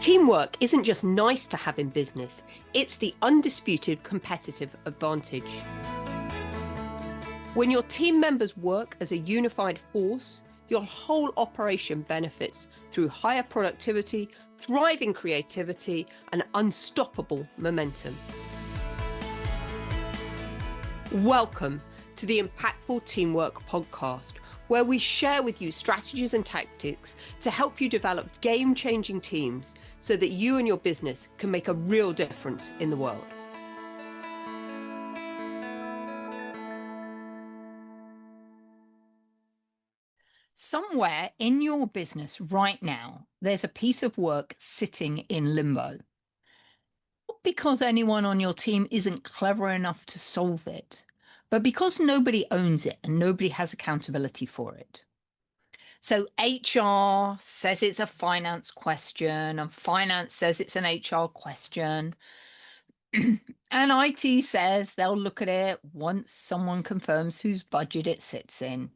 Teamwork isn't just nice to have in business, it's the undisputed competitive advantage. When your team members work as a unified force, your whole operation benefits through higher productivity, thriving creativity, and unstoppable momentum. Welcome to the Impactful Teamwork Podcast, where we share with you strategies and tactics to help you develop game-changing teams so that you and your business can make a real difference in the world. Somewhere in your business right now, there's a piece of work sitting in limbo. Not because anyone on your team isn't clever enough to solve it, but because nobody owns it and nobody has accountability for it. So HR says it's a finance question, and finance says it's an HR question. And IT says they'll look at it once someone confirms whose budget it sits in.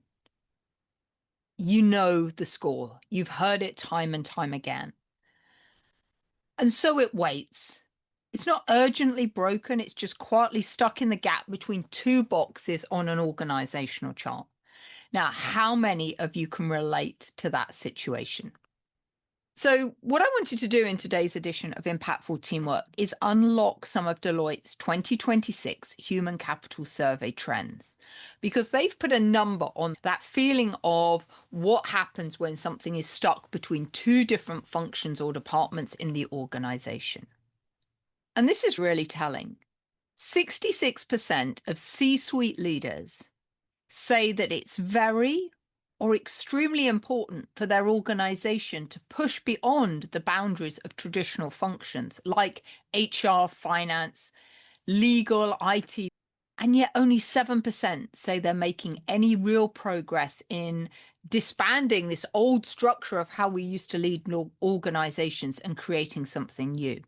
You know the score. You've heard it time and time again. And so it waits. It's not urgently broken. It's just quietly stuck in the gap between two boxes on an organizational chart. Now, how many of you can relate to that situation? So what I wanted to do in today's edition of Impactful Teamwork is unlock some of Deloitte's 2026 Human Capital Survey trends, because they've put a number on that feeling of what happens when something is stuck between two different functions or departments in the organization. And this is really telling. 66% of C-suite leaders say that it's very or extremely important for their organization to push beyond the boundaries of traditional functions like HR, finance, legal, IT, and yet only 7% say they're making any real progress in disbanding this old structure of how we used to lead organizations and creating something new.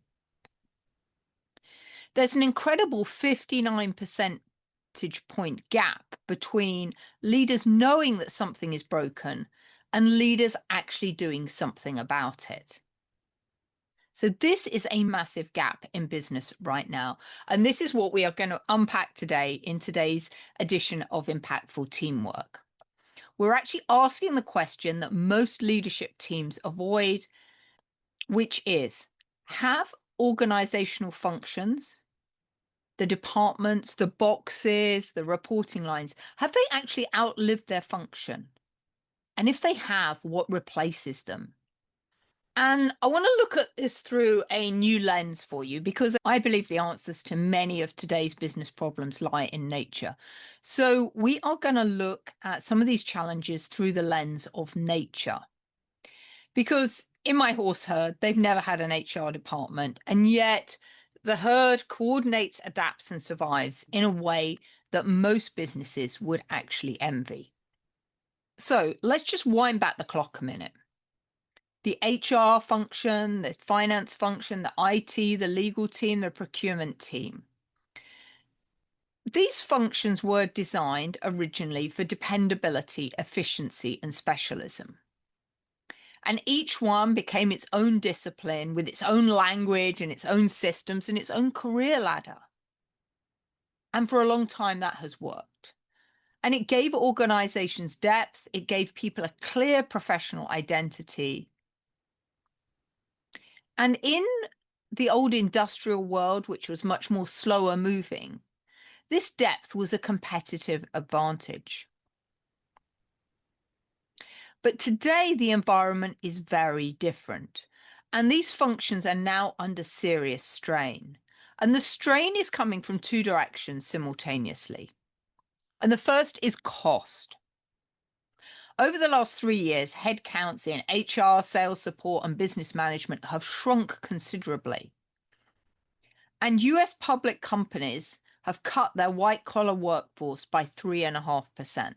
There's an incredible 59% point gap between leaders knowing that something is broken and leaders actually doing something about it. So this is a massive gap in business right now. And this is what we are going to unpack today in today's edition of Impactful Teamwork. We're actually asking the question that most leadership teams avoid, which is, have organizational functions, the departments, the boxes, the reporting lines, have they actually outlived their function? And if they have, what replaces them? And I want to look at this through a new lens for you, because I believe the answers to many of today's business problems lie in nature. So we are going to look at some of these challenges through the lens of nature. Because in my horse herd, they've never had an HR department, and yet the herd coordinates, adapts, and survives in a way that most businesses would actually envy. So let's just wind back the clock a minute. The HR function, the finance function, the IT, the legal team, the procurement team. These functions were designed originally for dependability, efficiency, and specialism. And each one became its own discipline with its own language and its own systems and its own career ladder. And for a long time, that has worked. And it gave organizations depth. It gave people a clear professional identity. And in the old industrial world, which was much more slower moving, this depth was a competitive advantage. But today, the environment is very different, and these functions are now under serious strain. And the strain is coming from two directions simultaneously. And the first is cost. Over the last 3 years, headcounts in HR, sales support, and business management have shrunk considerably. And US public companies have cut their white-collar workforce by 3.5%.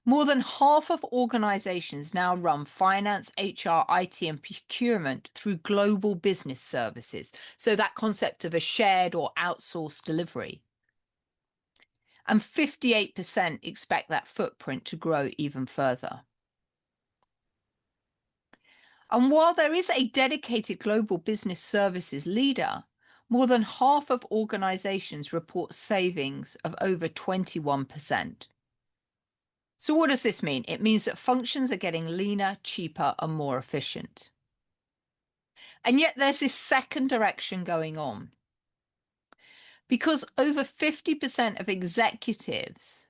More than half of organizations now run finance, HR, IT, and procurement through global business services. So that concept of a shared or outsourced delivery. And 58% expect that footprint to grow even further. And while there is a dedicated global business services leader, more than half of organizations report savings of over 21%. So what does this mean? It means that functions are getting leaner, cheaper, and more efficient. And yet there's this second direction going on. Because over 50% of executives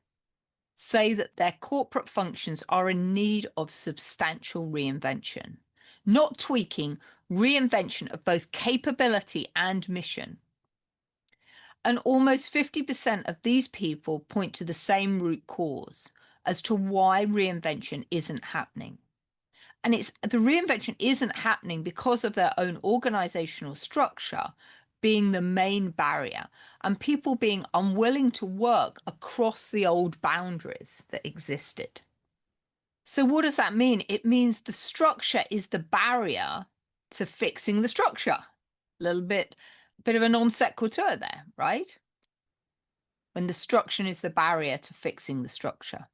say that their corporate functions are in need of substantial reinvention, not tweaking, reinvention of both capability and mission. And almost 50% of these people point to the same root cause as to why reinvention isn't happening. And it's the reinvention isn't happening because of their own organizational structure being the main barrier and people being unwilling to work across the old boundaries that existed. So what does that mean? It means the structure is the barrier to fixing the structure. A bit of a non sequitur there, right? When the structure is the barrier to fixing the structure.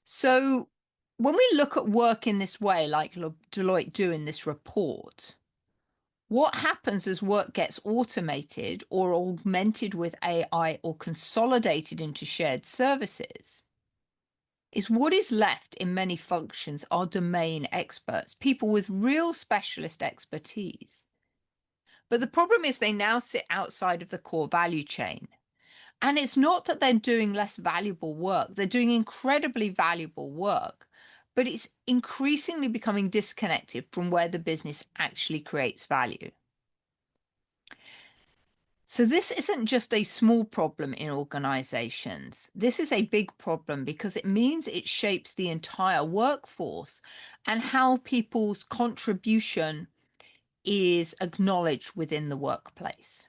So when we look at work in this way, like Deloitte do in this report, what happens as work gets automated or augmented with AI or consolidated into shared services is what is left in many functions are domain experts, people with real specialist expertise. But the problem is they now sit outside of the core value chain. And it's not that they're doing less valuable work. They're doing incredibly valuable work, but it's increasingly becoming disconnected from where the business actually creates value. So this isn't just a small problem in organizations. This is a big problem because it means it shapes the entire workforce and how people's contribution is acknowledged within the workplace.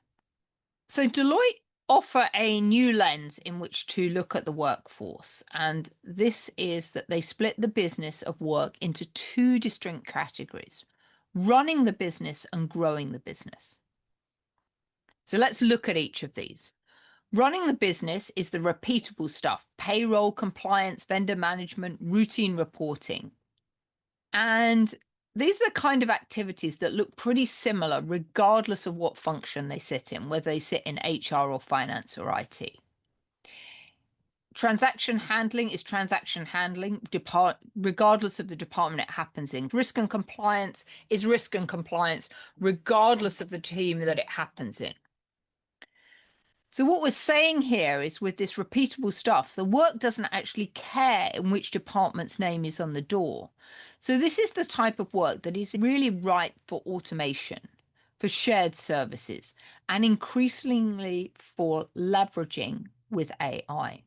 So Deloitte offer a new lens in which to look at the workforce. And this is that they split the business of work into two distinct categories, running the business and growing the business. So let's look at each of these. Running the business is the repeatable stuff, payroll, compliance, vendor management, routine reporting. And these are the kind of activities that look pretty similar regardless of what function they sit in, whether they sit in HR or finance or IT. Transaction handling is transaction handling, regardless of the department it happens in. Risk and compliance is risk and compliance, regardless of the team that it happens in. So what we're saying here is with this repeatable stuff, the work doesn't actually care in which department's name is on the door. So this is the type of work that is really ripe for automation, for shared services, and increasingly for leveraging with AI.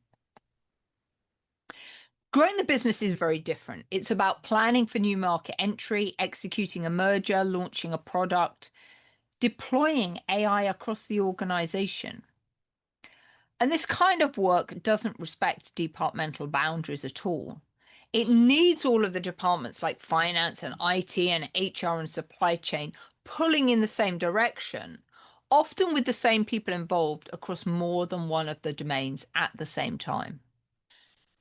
Growing the business is very different. It's about planning for new market entry, executing a merger, launching a product, deploying AI across the organization. And this kind of work doesn't respect departmental boundaries at all. It needs all of the departments like finance and IT and HR and supply chain pulling in the same direction, often with the same people involved across more than one of the domains at the same time.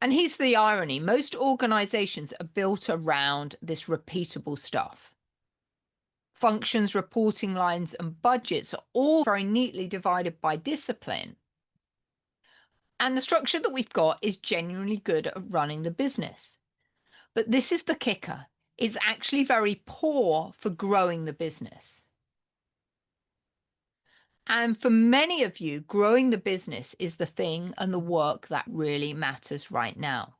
And here's the irony. Most organizations are built around this repeatable stuff. Functions, reporting lines, and budgets are all very neatly divided by discipline. And the structure that we've got is genuinely good at running the business. But this is the kicker. It's actually very poor for growing the business. And for many of you, growing the business is the thing and the work that really matters right now.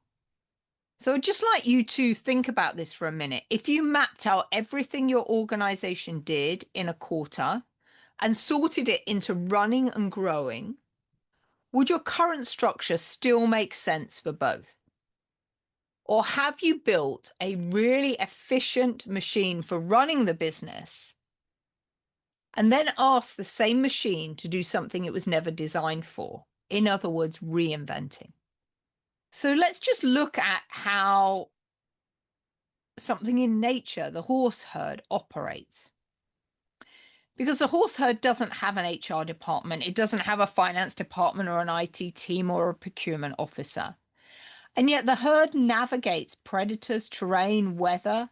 So I'd just like you to think about this for a minute. If you mapped out everything your organization did in a quarter and sorted it into running and growing, would your current structure still make sense for both? Or have you built a really efficient machine for running the business and then asked the same machine to do something it was never designed for? In other words, reinventing. So let's just look at how something in nature, the horse herd, operates. Because the horse herd doesn't have an HR department, it doesn't have a finance department or an IT team or a procurement officer. And yet the herd navigates predators, terrain, weather,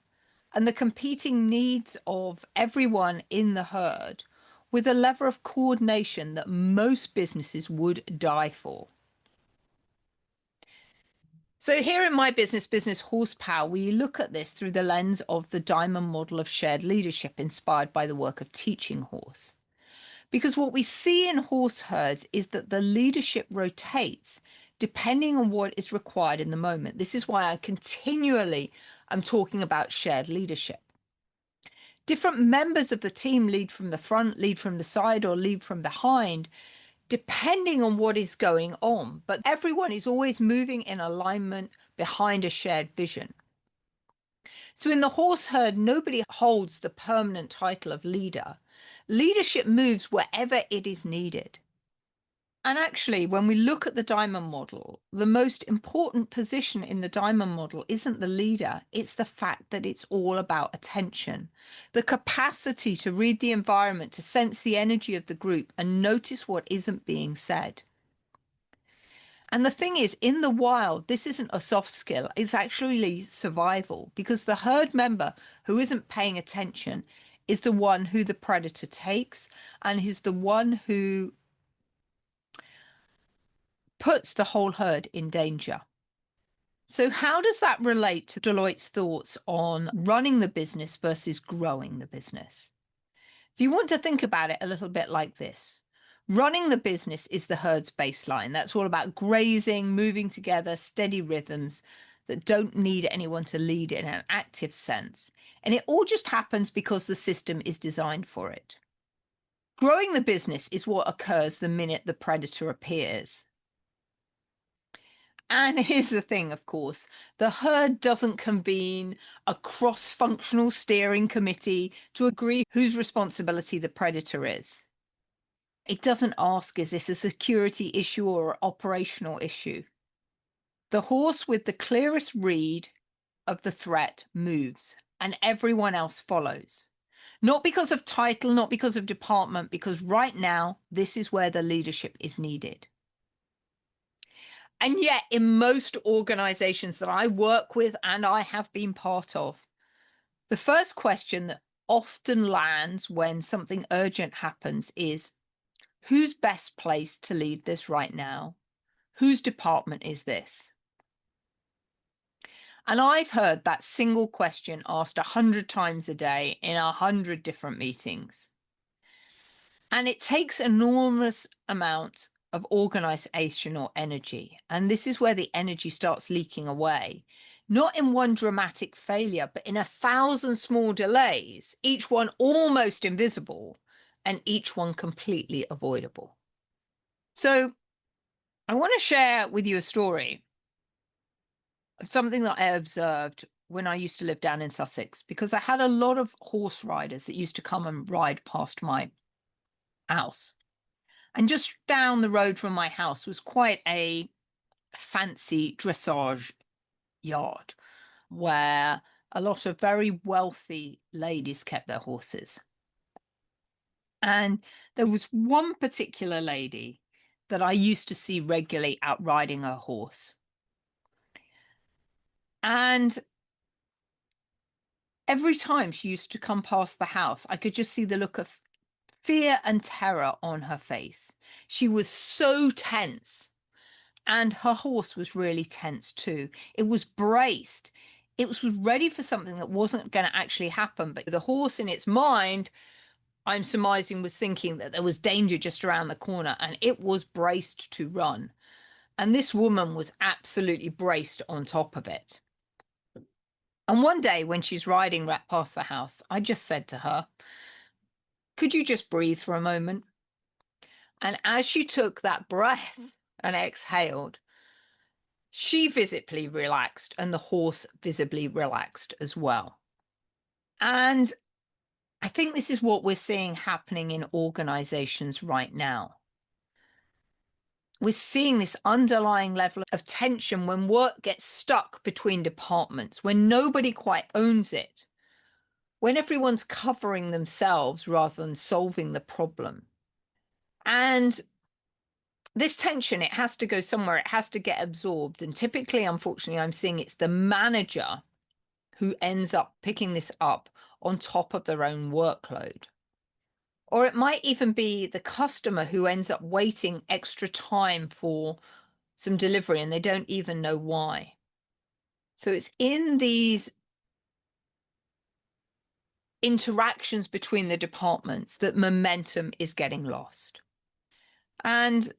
and the competing needs of everyone in the herd with a level of coordination that most businesses would die for. So here in my business horsepower, we look at this through the lens of the diamond model of shared leadership inspired by the work of Teaching Horse. Because what we see in horse herds is that the leadership rotates depending on what is required in the moment. This is why I continually am talking about shared leadership. Different members of the team lead from the front, lead from the side, or lead from behind, depending on what is going on. But everyone is always moving in alignment behind a shared vision. So in the horse herd, nobody holds the permanent title of leader. Leadership moves wherever it is needed. And actually, when we look at the diamond model, the most important position in the diamond model isn't the leader, it's the fact that it's all about attention. The capacity to read the environment, to sense the energy of the group and notice what isn't being said. And the thing is, in the wild, this isn't a soft skill, it's actually survival, because the herd member who isn't paying attention is the one who the predator takes, and is the one who puts the whole herd in danger. So how does that relate to Deloitte's thoughts on running the business versus growing the business? If you want to think about it a little bit like this, running the business is the herd's baseline. That's all about grazing, moving together, steady rhythms that don't need anyone to lead in an active sense. And it all just happens because the system is designed for it. Growing the business is what occurs the minute the predator appears. And here's the thing, of course, the herd doesn't convene a cross-functional steering committee to agree whose responsibility the predator is. It doesn't ask, is this a security issue or an operational issue? The horse with the clearest read of the threat moves, and everyone else follows. Not because of title, not because of department, because right now, this is where the leadership is needed. And yet, in most organizations that I work with and I have been part of, the first question that often lands when something urgent happens is, who's best placed to lead this right now? Whose department is this? And I've heard that single question asked 100 times a day in 100 different meetings. And it takes enormous amounts of organizational energy. And this is where the energy starts leaking away, not in one dramatic failure, but in 1,000 small delays, each one almost invisible and each one completely avoidable. So I want to share with you a story of something that I observed when I used to live down in Sussex, because I had a lot of horse riders that used to come and ride past my house. And just down the road from my house was quite a fancy dressage yard where a lot of very wealthy ladies kept their horses. And there was one particular lady that I used to see regularly out riding her horse. And every time she used to come past the house, I could just see the look of fear and terror on her face. She was so tense. And her horse was really tense too. It was braced. It was ready for something that wasn't going to actually happen. But the horse in its mind, I'm surmising, was thinking that there was danger just around the corner, and it was braced to run. And this woman was absolutely braced on top of it. And one day when she's riding right past the house, I just said to her, could you just breathe for a moment? And as she took that breath and exhaled, she visibly relaxed and the horse visibly relaxed as well. And I think this is what we're seeing happening in organizations right now. We're seeing this underlying level of tension when work gets stuck between departments, when nobody quite owns it, when everyone's covering themselves rather than solving the problem. And this tension, it has to go somewhere, it has to get absorbed. And typically, unfortunately, I'm seeing it's the manager who ends up picking this up on top of their own workload. Or it might even be the customer who ends up waiting extra time for some delivery and they don't even know why. So it's in these interactions between the departments that momentum is getting lost. And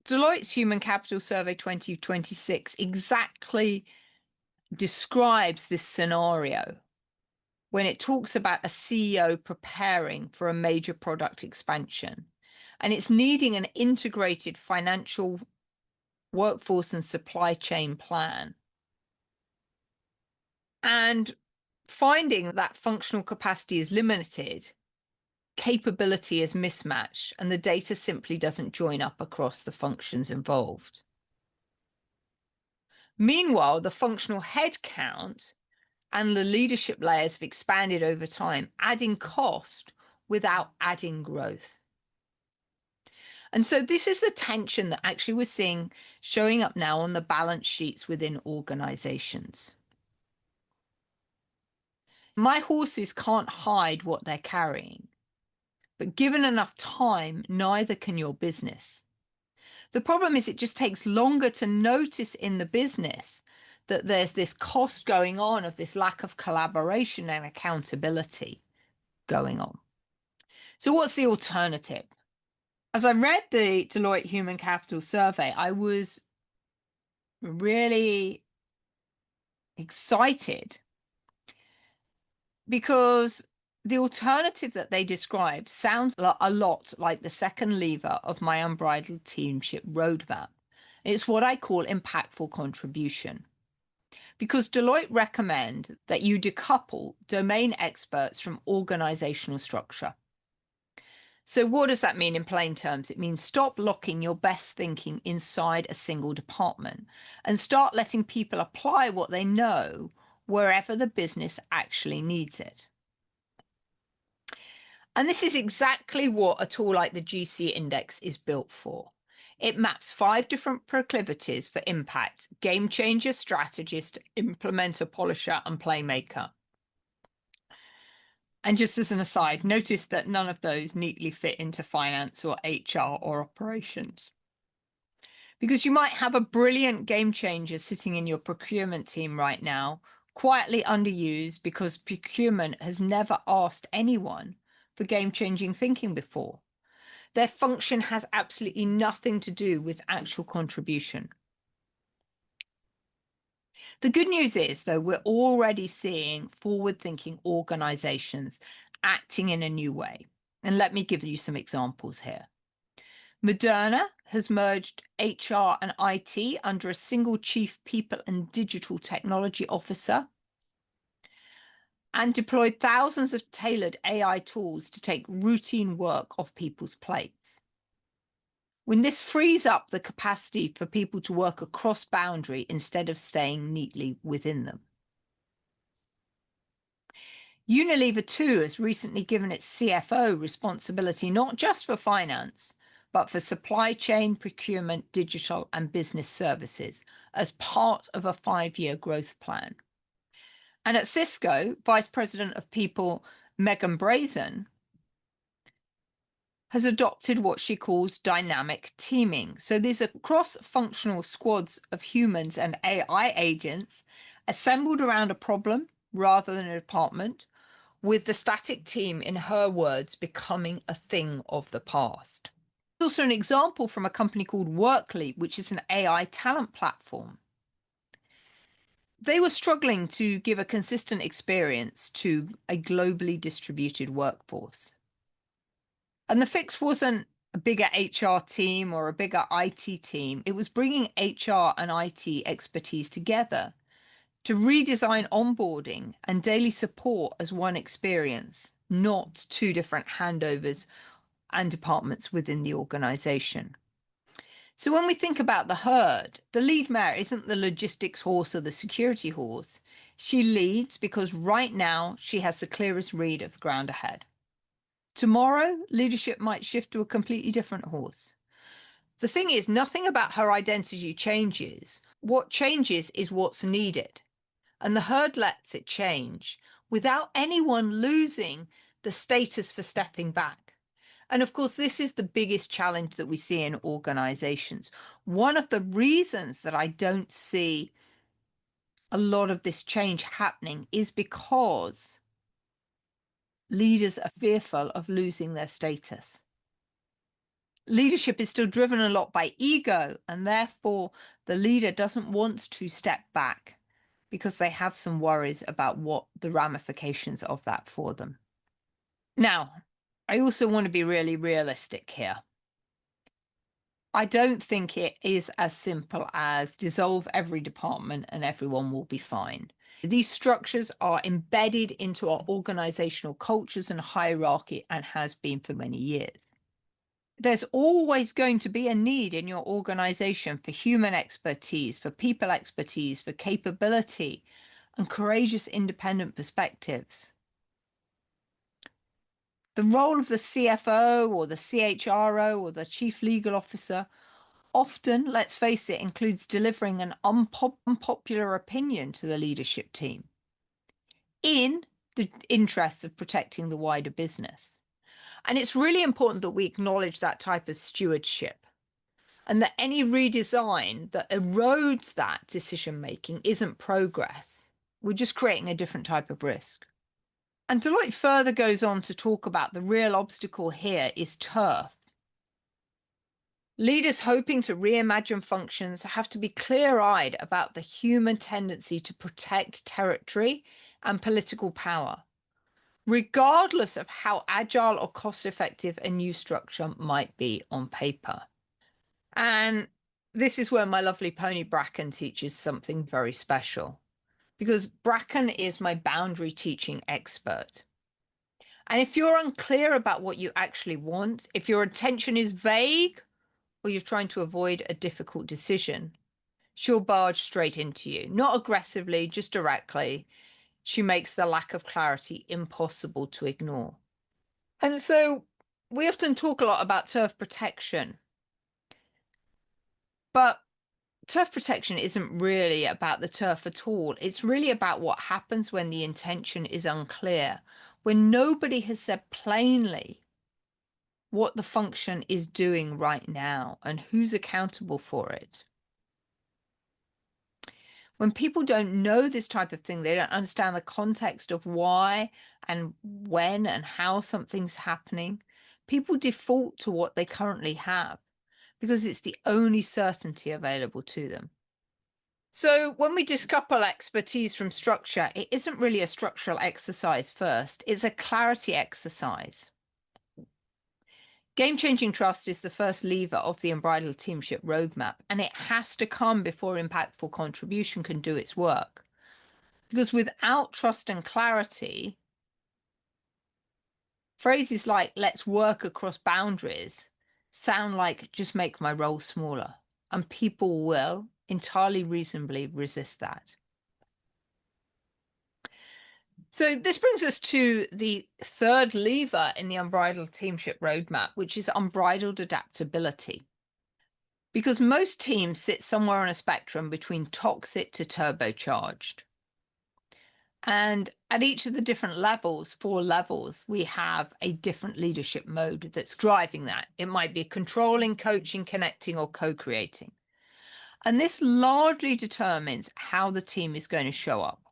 Deloitte's Human Capital Survey 2026 exactly describes this scenario when it talks about a CEO preparing for a major product expansion. And it's needing an integrated financial, workforce and supply chain plan. And finding that functional capacity is limited, capability is mismatched, and the data simply doesn't join up across the functions involved. Meanwhile, the functional headcount and the leadership layers have expanded over time, adding cost without adding growth. And so this is the tension that actually we're seeing showing up now on the balance sheets within organizations. My horses can't hide what they're carrying, but given enough time, neither can your business. The problem is it just takes longer to notice in the business that there's this cost going on of this lack of collaboration and accountability going on. So what's the alternative? As I read the Deloitte Human Capital Survey, I was really excited because the alternative that they describe sounds a lot like the second lever of my Unbridled Teamship roadmap. It's what I call impactful contribution. Because Deloitte recommend that you decouple domain experts from organizational structure. So what does that mean in plain terms? It means stop locking your best thinking inside a single department and start letting people apply what they know wherever the business actually needs it. And this is exactly what a tool like the GC Index is built for. It maps 5 different proclivities for impact: game changer, strategist, implementer, polisher, and playmaker. And just as an aside, notice that none of those neatly fit into finance or HR or operations. Because you might have a brilliant game changer sitting in your procurement team right now, quietly underused because procurement has never asked anyone for game-changing thinking before. Their function has absolutely nothing to do with actual contribution. The good news is, though, we're already seeing forward-thinking organizations acting in a new way. And let me give you some examples here. Moderna has merged HR and IT under a single chief people and digital technology officer and deployed thousands of tailored AI tools to take routine work off people's plates. When this frees up the capacity for people to work across boundary instead of staying neatly within them. Unilever too has recently given its CFO responsibility not just for finance, but for supply chain, procurement, digital, and business services as part of a 5-year growth plan. And at Cisco, Vice President of People Megan Brazen has adopted what she calls dynamic teaming. So these are cross-functional squads of humans and AI agents assembled around a problem rather than a department, with the static team, in her words, becoming a thing of the past. Also an example from a company called Workly, which is an AI talent platform. They were struggling to give a consistent experience to a globally distributed workforce. And the fix wasn't a bigger HR team or a bigger IT team. It was bringing HR and IT expertise together to redesign onboarding and daily support as one experience, not 2 different handovers and departments within the organization. So when we think about the herd, the lead mare isn't the logistics horse or the security horse. She leads because right now she has the clearest read of the ground ahead. Tomorrow, leadership might shift to a completely different horse. The thing is, nothing about her identity changes. What changes is what's needed. and the herd lets it change without anyone losing the status for stepping back. And of course, this is the biggest challenge that we see in organizations. One of the reasons that I don't see a lot of this change happening is because leaders are fearful of losing their status. Leadership is still driven a lot by ego, and therefore the leader doesn't want to step back because they have some worries about what the ramifications of that for them. Now, I also want to be really realistic here. I don't think it is as simple as dissolve every department and everyone will be fine. These structures are embedded into our organizational cultures and hierarchy and has been for many years. There's always going to be a need in your organization for human expertise, for people expertise, for capability and courageous independent perspectives. The role of the CFO or the CHRO or the chief legal officer often, let's face it, includes delivering an unpopular opinion to the leadership team in the interests of protecting the wider business. And it's really important that we acknowledge that type of stewardship and that any redesign that erodes that decision-making isn't progress. We're just creating a different type of risk. And Deloitte further goes on to talk about the real obstacle here is turf. Leaders hoping to reimagine functions have to be clear-eyed about the human tendency to protect territory and political power, regardless of how agile or cost-effective a new structure might be on paper. And this is where my lovely pony Bracken teaches something very special, because Bracken is my boundary teaching expert. And if you're unclear about what you actually want, if your intention is vague, or you're trying to avoid a difficult decision, she'll barge straight into you, not aggressively, just directly. She makes the lack of clarity impossible to ignore. And so we often talk a lot about turf protection, but turf protection isn't really about the turf at all. It's really about what happens when the intention is unclear, when nobody has said plainly what the function is doing right now and who's accountable for it. When people don't know this type of thing, they don't understand the context of why and when and how something's happening, people default to what they currently have because it's the only certainty available to them. So when we decouple expertise from structure, it isn't really a structural exercise first, it's a clarity exercise. Game-changing trust is the first lever of the Unbridled Teamship roadmap, and it has to come before impactful contribution can do its work. Because without trust and clarity, phrases like "let's work across boundaries" sound like "just make my role smaller," and people will entirely reasonably resist that. So this brings us to the third lever in the Unbridled Teamship roadmap, which is unbridled adaptability. Because most teams sit somewhere on a spectrum between toxic to turbocharged. And at each of the different levels, 4 levels, we have a different leadership mode that's driving that. It might be controlling, coaching, connecting, or co-creating. And this largely determines how the team is going to show up.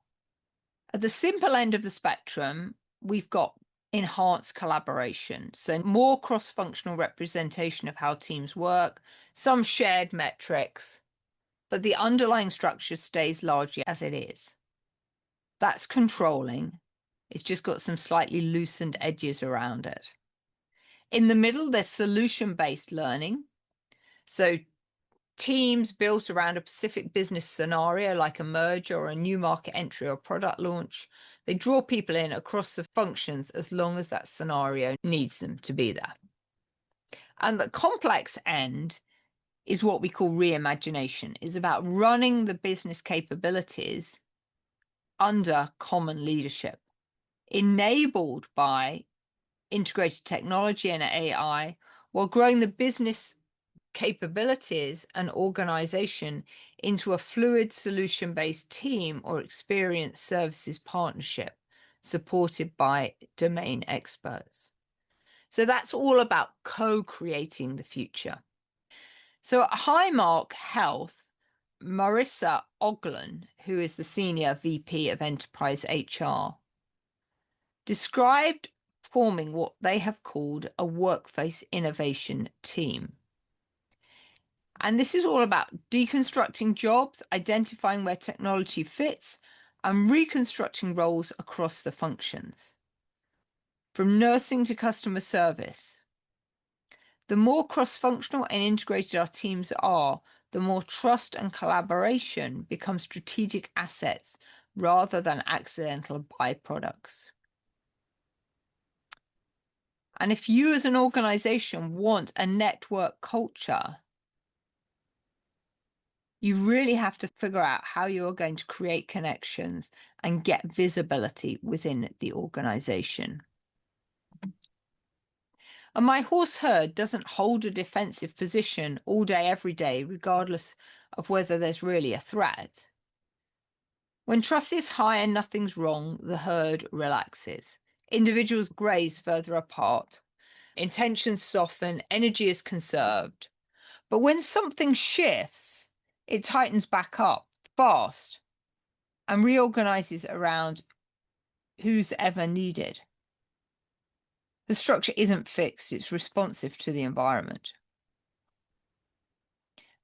At the simple end of the spectrum, we've got enhanced collaboration, so more cross-functional representation of how teams work, some shared metrics, but the underlying structure stays largely as it is. That's controlling. It's just got some slightly loosened edges around it. In the middle, there's solution-based learning. So teams built around a specific business scenario, like a merger or a new market entry or product launch, they draw people in across the functions as long as that scenario needs them to be there. And the complex end is what we call reimagination. It's about running the business capabilities under common leadership, enabled by integrated technology and AI, while growing the business capabilities and organization into a fluid solution-based team or experience services partnership supported by domain experts. So that's all about co-creating the future. So at Highmark Health, Marissa Oglen, who is the Senior VP of Enterprise HR, described forming what they have called a workplace innovation team. And this is all about deconstructing jobs, identifying where technology fits, and reconstructing roles across the functions, from nursing to customer service. The more cross-functional and integrated our teams are, the more trust and collaboration become strategic assets rather than accidental byproducts. And if you as an organization want a network culture, you really have to figure out how you're going to create connections and get visibility within the organization. And my horse herd doesn't hold a defensive position all day, every day, regardless of whether there's really a threat. When trust is high and nothing's wrong, the herd relaxes. Individuals graze further apart. Intentions soften, energy is conserved. But when something shifts, it tightens back up fast and reorganizes around who's ever needed. The structure isn't fixed, it's responsive to the environment.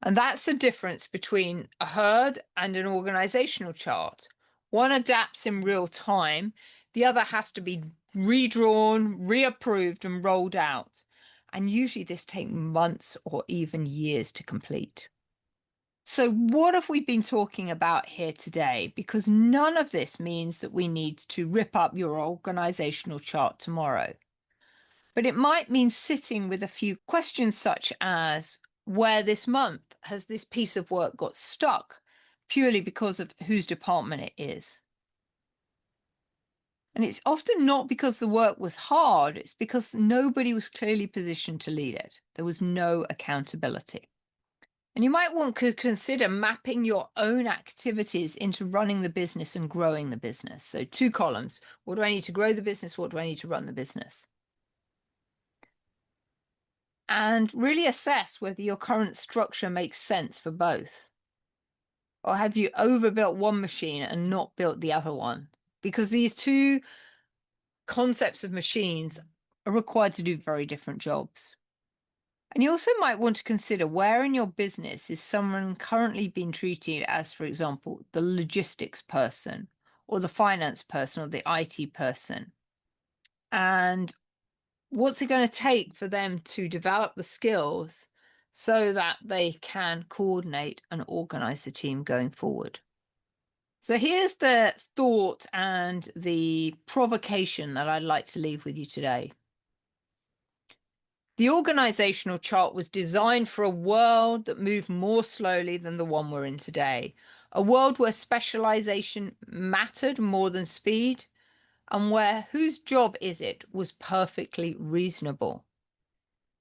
And that's the difference between a herd and an organizational chart. One adapts in real time, the other has to be redrawn, reapproved, and rolled out. And usually this takes months or even years to complete. So what have we been talking about here today? Because none of this means that we need to rip up your organizational chart tomorrow. But it might mean sitting with a few questions such as, where this month has this piece of work got stuck purely because of whose department it is? And it's often not because the work was hard, it's because nobody was clearly positioned to lead it. There was no accountability. And you might want to consider mapping your own activities into running the business and growing the business. So 2 columns. What do I need to grow the business? What do I need to run the business? And really assess whether your current structure makes sense for both. Or have you overbuilt one machine and not built the other one? Because these two concepts of machines are required to do very different jobs. And you also might want to consider where in your business is someone currently being treated as, for example, the logistics person or the finance person or the IT person. And what's it going to take for them to develop the skills so that they can coordinate and organize the team going forward? So here's the thought and the provocation that I'd like to leave with you today. The organizational chart was designed for a world that moved more slowly than the one we're in today, a world where specialization mattered more than speed, and where whose job is it was perfectly reasonable.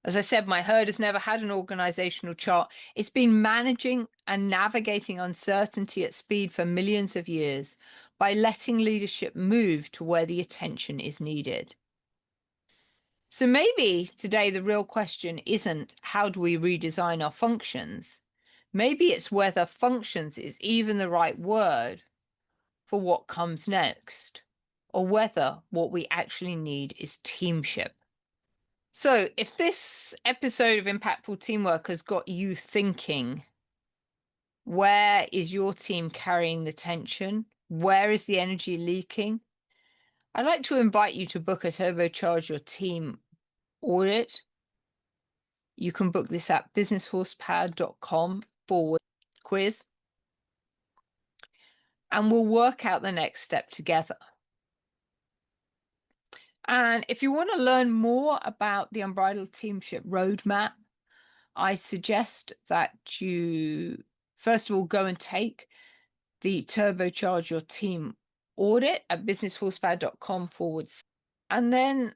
As I said, my herd has never had an organizational chart. It's been managing and navigating uncertainty at speed for millions of years by letting leadership move to where the attention is needed. So maybe today the real question isn't how do we redesign our functions? Maybe it's whether functions is even the right word for what comes next, or whether what we actually need is teamship. So if this episode of Impactful Teamwork has got you thinking, where is your team carrying the tension? Where is the energy leaking? I'd like to invite you to book a Turbocharge Your Team audit. You can book this at businesshorsepower.com/quiz. And we'll work out the next step together. And if you want to learn more about the Unbridled Teamship Roadmap, I suggest that you, first of all, go and take the Turbocharge Your Team audit at businesshorsepower.com/ and then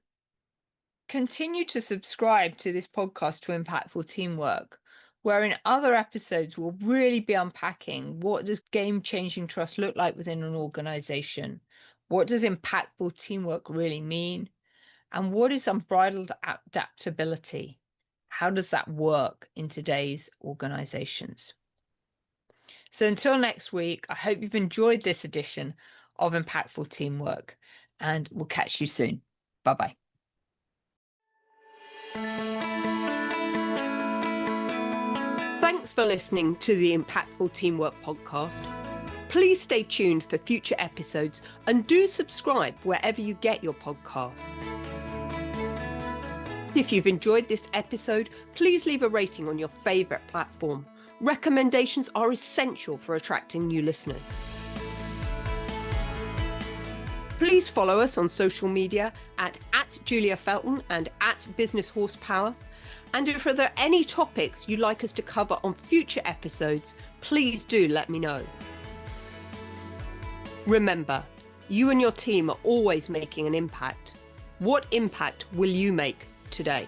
continue to subscribe to this podcast to Impactful Teamwork, where in other episodes, we'll really be unpacking what does game-changing trust look like within an organization? What does impactful teamwork really mean? And what is unbridled adaptability? How does that work in today's organizations? So until next week, I hope you've enjoyed this edition of Impactful Teamwork, and we'll catch you soon. Bye-bye. Thanks for listening to the Impactful Teamwork podcast. Please stay tuned for future episodes and do subscribe wherever you get your podcasts. If you've enjoyed this episode, please leave a rating on your favorite platform. Recommendations are essential for attracting new listeners. Please follow us on social media at Julia Felton and at Business Horsepower. And if there are any topics you'd like us to cover on future episodes, please do let me know. Remember, you and your team are always making an impact. What impact will you make today?